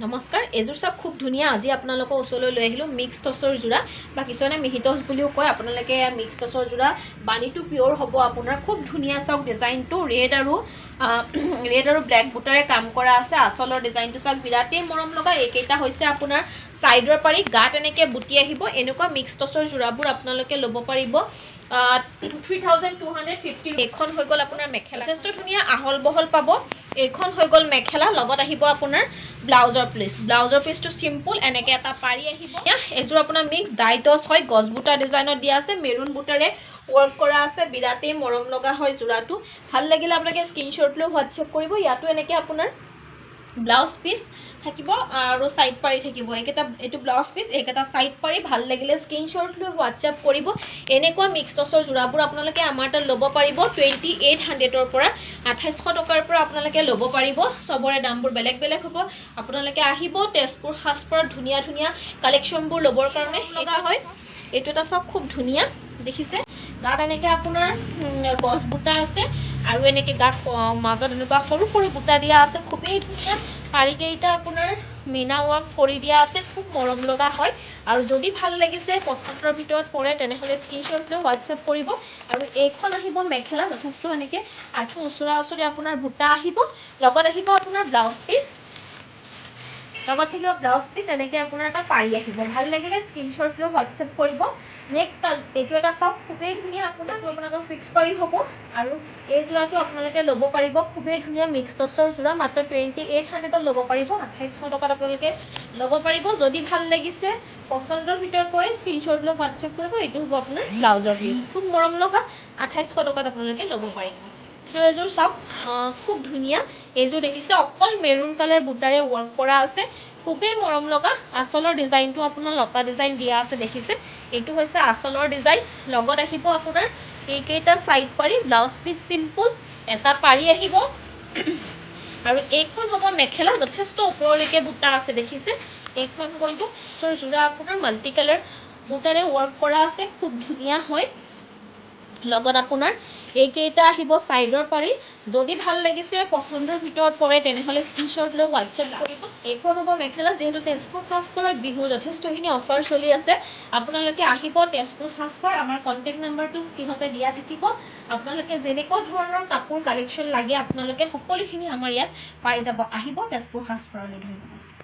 নমস্কাৰ, এযোৰ চাওক খুব ধুনীয়া। আজি আপোনালোকৰ ওচৰলৈ লৈ আহিলোঁ মিক্স টচৰ যোৰা বা কিছুমানে মিহি টচ বুলিও কয়। আপোনালোকে মিক্স টচৰ যোৰা, বাণীটো পিয়'ৰ হ'ব আপোনাৰ। খুব ধুনীয়া চাওক ডিজাইনটো, ৰেড আৰু ব্লেক বুটাৰে কাম কৰা আছে। আঁচলৰ ডিজাইনটো চাওক বিৰাটেই মৰম লগা। এইকেইটা হৈছে আপোনাৰ ছাইডৰ পাৰি, গাত এনেকৈ বুটি আহিব। এনেকুৱা মিক্স টচৰ যোৰাবোৰ আপোনালোকে ল'ব পাৰিব 3250। এইখন হৈ গ'ল আপোনাৰ মেখেলা, যথেষ্ট ধুনীয়া আহল বহল পাব। এইখন হৈ গ'ল মেখেলা, লগত আহিব আপোনাৰ ব্লাউজৰ পিচ। ব্লাউজৰ পিচটো চিম্পুল, এনেকৈ এটা পাৰি আহিব। এযোৰ আপোনাৰ মিক্স ডাই টচ হয়, গছ বুটা ডিজাইনত দিয়া আছে, মেৰুন বুটাৰে ৱৰ্ক কৰা আছে। বিৰাটেই মৰম লগা হয় যোৰাটো। ভাল লাগিলে আপোনালোকে স্ক্ৰীনশ্বট লৈ হোৱাটছএপ কৰিব। ইয়াতো এনেকৈ আপোনাৰ ব্লাউজ পিচ থাকিব আৰু ছাইড পাৰি থাকিব। এইটো ব্লাউজ পিচ, এইকেইটা ছাইড পাৰি। ভাল লাগিলে স্ক্ৰীনশ্বট লৈ হোৱাটছএপ কৰিব। এনেকুৱা মিক্স টচৰ যোৰাবোৰ আপোনালোকে আমাৰ তাত ল'ব পাৰিব 2800ৰ পৰা, 2800 টকাৰ পৰা আপোনালোকে ল'ব পাৰিব। চবৰে দামবোৰ বেলেগ বেলেগ হ'ব। আপোনালোকে আহিব তেজপুৰ সাজপাৰত ধুনীয়া ধুনীয়া কালেকশ্যনবোৰ ল'বৰ কাৰণে লগা হয়। এইটো এটা চাওক খুব ধুনীয়া, দেখিছে? গাত এনেকৈ আপোনাৰ গছ বুটা আছে আৰু এনেকৈ গাত মাজত এনেকুৱা সৰু সৰু বুটা দিয়া আছে। খুবেই ধুনীয়া। পাৰিকেইটা আপোনাৰ মীনা ৱৰ্ক কৰি দিয়া আছে, খুব মৰম লগা হয়। আৰু যদি ভাল লাগিছে, পচন্দৰ ভিতৰত পৰে, তেনেহ'লে স্ক্ৰীনশ্বট লৈ হোৱাটছএপ কৰিব। আৰু এইখন আহিব মেখেলা, যথেষ্ট এনেকৈ আঁঠু ওচৰা ওচৰি আপোনাৰ বুটা আহিব। লগত আহিব আপোনাৰ ব্লাউজ পিচ, লগত থাকিব ব্লাউজ পিচ, এনেকৈ আপোনাৰ এটা পাৰি আহিব। ভাল লাগিলে স্ক্ৰীনশ্বট লৈ হোৱাটছএপ কৰিব। নেক্সট এইটো এটা চাওক, খুবেই ধুনীয়া। আপোনালোকৰ ফিক্স পাৰি হ'ব। আৰু এই যোৰাটো আপোনালোকে ল'ব পাৰিব। খুবেই ধুনীয়া মিক্স টচৰ যোৰা, মাত্ৰ 2800ত ল'ব পাৰিব। 2800 টকাত আপোনালোকে ল'ব পাৰিব। যদি ভাল লাগিছে, পচন্দৰ ভিতৰত পৰে, স্ক্ৰীনশ্বট লৈ হোৱাটছএপ কৰিব। এইটো হ'ব আপোনাৰ ব্লাউজৰ পিচ, খুব মৰম লগা। 2800 টকাত আপোনালোকে ল'ব পাৰিব। এযোৰ চাওক, খুব ধুনীয়া। এইযোৰ দেখিছে, অকল মেৰুন কালাৰ বুটাৰে ৱৰ্ক কৰা আছে। খুবেই মৰম লগা। আঁচলৰ ডিজাইনটো আপোনাৰ লতা ডিজাইন দিয়া আছে, দেখিছে? এইটো হৈছে আঁচলৰ ডিজাইন। লগত আহিব আপোনাৰ এইকেইটা ছাইড পাৰি, ব্লাউজ পিচ চিম্পুল, এটা পাৰি আহিব। আৰু এইখন হ'ব মেখেলা, যথেষ্ট ওপৰলৈকে বুটা আছে, দেখিছে? এইখন গ'লটো যোৰা আপোনাৰ মাল্টি কালাৰ বুটাৰে ৱৰ্ক কৰা আছে, খুব ধুনীয়া হয়। লগত আপোনাৰ এইকেইটা আহিব ছাইডৰ পাৰি। যদি ভাল লাগিছে, পচন্দৰ ভিতৰত পৰে, তেনেহ'লে স্ক্ৰীনশ্বট লৈ হোৱাটছএপ কৰিব। এইখন হ'ব মেখেলা। যিহেতু তেজপুৰ সাজপাৰত বিহুৰ যথেষ্টখিনি অফাৰ চলি আছে, আপোনালোকে আহিব তেজপুৰ সাজপাৰ। আমাৰ কণ্টেক্ট নাম্বাৰটো স্ক্ৰীনতে দিয়া থাকিব। আপোনালোকে যেনেকুৱা ধৰণৰ কাপোৰ কালেকশ্যন লাগে, আপোনালোকে সকলোখিনি আমাৰ ইয়াত পাই যাব। আহিব তেজপুৰ সাজপাৰলৈ। ধন্যবাদ।